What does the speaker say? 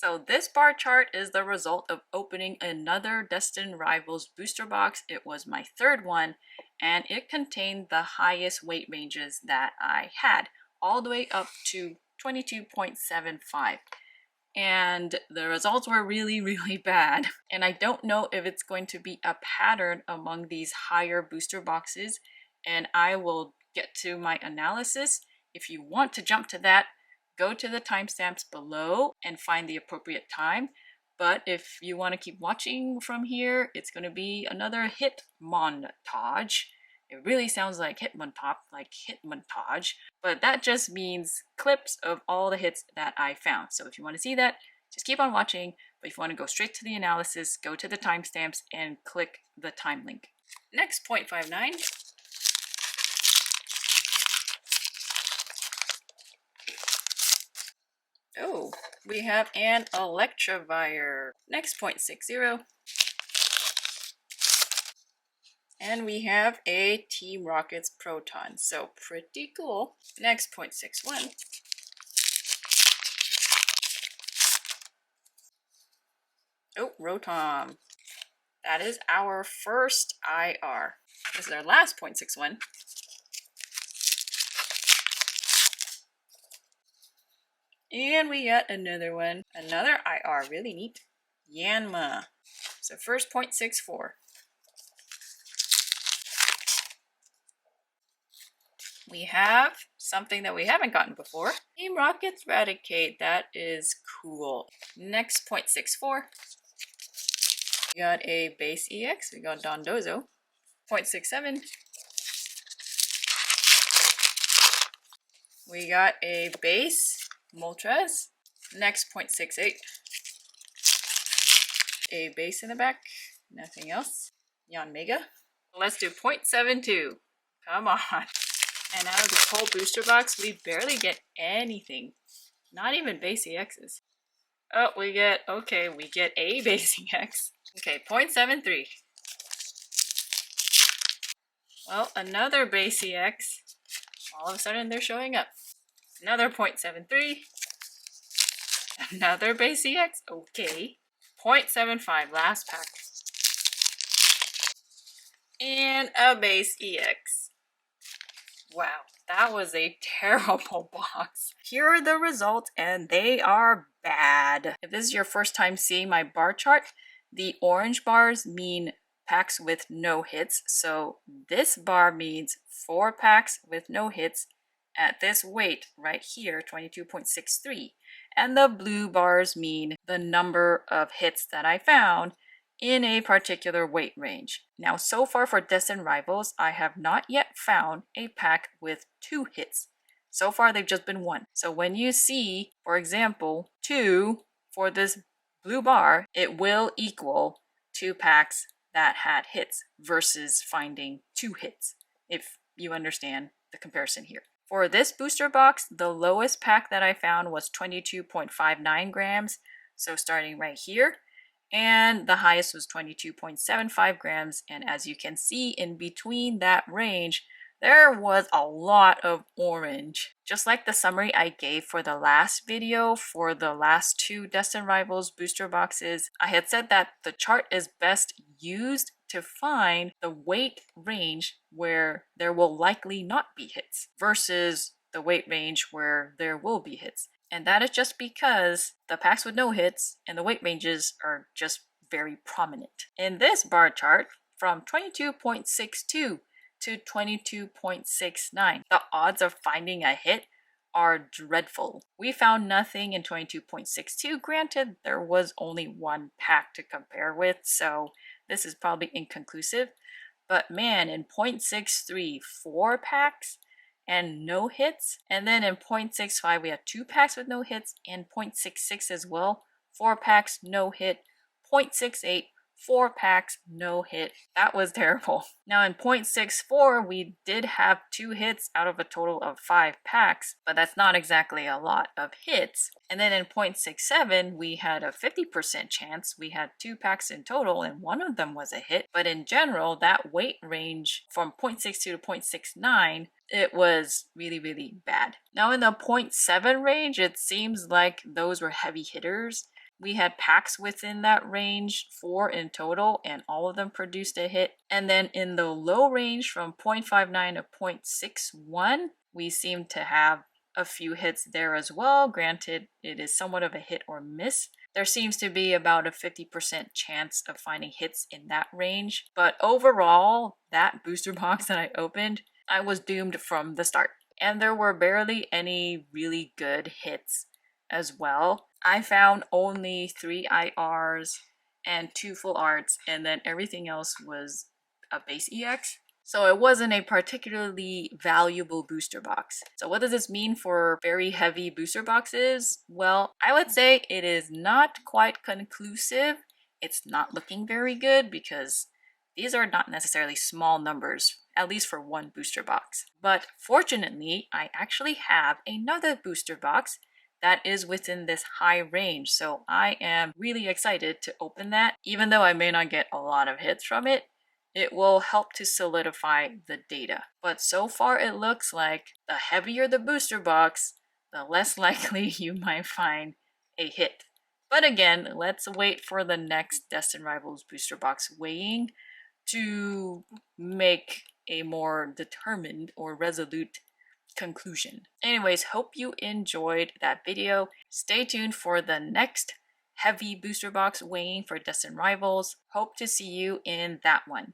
So this bar chart is the result of opening another Destined Rivals booster box. It was my third one, and it contained the highest weight ranges that I had, all the way up to 22.75. And the results were really bad. And I don't know if it's going to be a pattern among these higher booster boxes, and I will get to my analysis. If you want to jump to that, go to the timestamps below and find the appropriate time. But if you want to keep watching from here, it's going to be another hit montage. It really sounds like hit montage, but that just means clips of all the hits that I found. So if you want to see that, just keep on watching. But if you want to go straight to the analysis, go to the timestamps and click the time link. Next, 0.59. Oh, we have an Electivire. Next, 0.60. And we have a Team Rocket's Proton. So pretty cool. Next, 0.61. Oh, Rotom. That is our first IR. This is our last 0.61. And we got another one. Another IR. Really neat. Yanma. So first 0.64. We have something that we haven't gotten before. Team Rocket's Raticate. That is cool. Next, 0.64. We got a base EX. We got Dondozo. 0.67. We got a base Moltres. Next, 0.68. A base in the back. Nothing else. Yanmega. Let's do 0.72. Come on. And out of this whole booster box, we barely get anything. Not even base EXs. Oh, we get a base EX. Okay, 0.73. Well, another base EX. All of a sudden, they're showing up. Another 0.73. Another base EX. Okay. 0.75, last pack. And a base EX. Wow, that was a terrible box. Here are the results, and they are bad. If this is your first time seeing my bar chart, the orange bars mean packs with no hits. So this bar means 4 packs with no hits at this weight right here, 22.63. And the blue bars mean the number of hits that I found in a particular weight range. Now, so far for Destined Rivals, I have not yet found a pack with 2 hits. So far, they've just been 1. So when you see, for example, 2 for this blue bar, it will equal 2 packs that had hits versus finding 2 hits, if you understand the comparison here. For this booster box, the lowest pack that I found was 22.59 grams, so starting right here. And the highest was 22.75 grams, and as you can see in between that range, there was a lot of orange. Just like the summary I gave for the last video for the last 2 Destined Rivals booster boxes, I had said that the chart is best used to find the weight range where there will likely not be hits versus the weight range where there will be hits. And that is just because the packs with no hits and the weight ranges are just very prominent. In this bar chart, from 22.62 to 22.69, the odds of finding a hit are dreadful. We found nothing in 22.62. Granted, there was only 1 pack to compare with, so this is probably inconclusive. But man, in 0.63, 4 packs and no hits. And then in 0.65, we have 2 packs with no hits, and 0.66 as well. 4 packs, no hit. 0.68, 4 packs, no hit. That was terrible. Now in 0.64, we did have 2 hits out of a total of 5 packs, but that's not exactly a lot of hits. And then in 0.67, we had a 50% chance. We had 2 packs in total, and 1 of them was a hit. But in general, that weight range from 0.62 to 0.69, it was really bad. Now in the 0.7 range, it seems like those were heavy hitters. We had packs within that range, 4 in total, and all of them produced a hit. And then in the low range from 0.59 to 0.61, we seem to have a few hits there as well. Granted, it is somewhat of a hit or miss. There seems to be about a 50% chance of finding hits in that range. But overall, that booster box that I opened, I was doomed from the start. And there were barely any really good hits as well. I found only 3 IRs and 2 full arts, and then everything else was a base EX. So it wasn't a particularly valuable booster box. So what does this mean for very heavy booster boxes? Well, I would say it is not quite conclusive. It's not looking very good because these are not necessarily small numbers, at least for one booster box. But fortunately, I actually have another booster box that is within this high range. So I am really excited to open that. Even though I may not get a lot of hits from it, it will help to solidify the data. But so far it looks like the heavier the booster box, the less likely you might find a hit. But again, let's wait for the next Destined Rivals booster box weighing to make a more determined or resolute conclusion. Anyways, hope you enjoyed that video. Stay tuned for the next heavy booster box weighing for Destined Rivals. Hope to see you in that one.